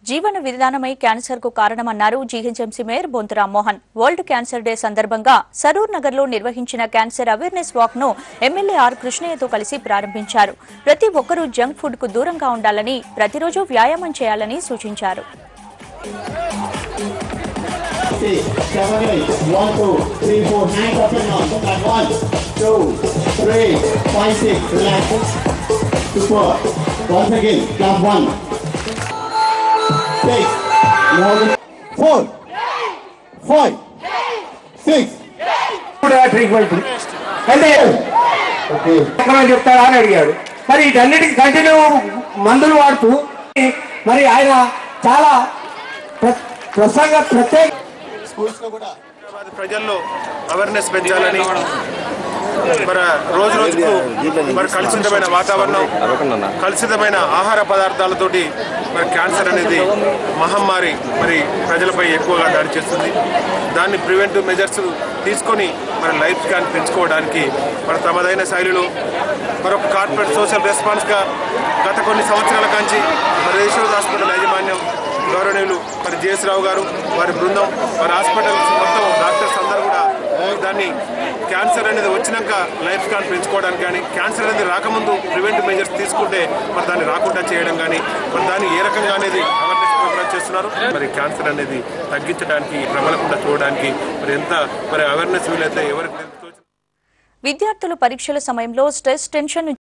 జీవన విధానమే క్యాన్సర్ కు కారణమన్నారు GHMC mayor Bonthu Rammohan. World cancer day సందర్భంగా సరూర్ నగర్ లో నిర్వహించిన క్యాన్సర్ అవేర్నెస్ వాక్ ను ఎమ్మెల్యే ఆర్ కృష్ణయ్యతో కలిసి ప్రారంభించారు. ప్రతి ఒక్కరూ జంక్ ఫుడ్ కు దూరంగా ఉండాలని, ప్రతిరోజు వ్యాయామం చేయాలని సూచించారు. 7, 8, 1, 2, 3, 4, hands up and down. Come back. 1, 2, 3, 5, 6. Relax. Super. Once again. Jump 1, 6, 4, 5, 6. Treatment అంటే చెప్తారా అని అడిగాడు. మరి వీటన్నిటికీ కంటిన్యూ మందులు వాడుతూ మరి ఆయన చాలా ప్రత్యేక ప్రజల్లో అవేర్నెస్ పెంచాలని, మరి రోజు రోజుకు మరి కలుషితమైన వాతావరణం, కలుషితమైన ఆహార పదార్థాలతోటి మరి క్యాన్సర్ అనేది మహమ్మారి మరి ప్రజలపై ఎక్కువగా దాడి చేస్తుంది. దాన్ని ప్రివెంటివ్ మెజర్స్ తీసుకొని మరి లైఫ్ స్పాన్ పెంచుకోవడానికి మరి తమదైన శైలిలో మరొక కార్పొరేట్ సోషల్ రెస్పాన్స్గా గత కొన్ని సంవత్సరాల కాంచి మరి యశోద హాస్పిటల్ యాజమాన్యం గౌరవనీయులు మరి జేఎస్ రావు గారు, వారి బృందం, వారి హాస్పిటల్ మొత్తం డాక్టర్స్ అందరూ కూడా దాన్ని క్యాన్సర్ అనేది వచ్చినాక లైఫ్ స్పాన్ పెంచుకోవడానికి కానీ, క్యాన్సర్ అనేది రాకముందు ప్రివెంటివ్ మెజర్స్ తీసుకుంటే మరి దాన్ని రాకుండా చేయడం కానీ, మరి దాన్ని ఏ రకంగా అనేది అవేర్నెస్ ప్రోగ్రామ్ చేస్తున్నారు. మరి క్యాన్సర్ అనేది తగ్గించడానికి, ప్రబలకుండా చూడడానికి మరి ఎంత మరి అవేర్నెస్ వీలైతే ఎవరికి విద్యార్థులు పరీక్షల సమయంలో స్ట్రెస్, టెన్షన్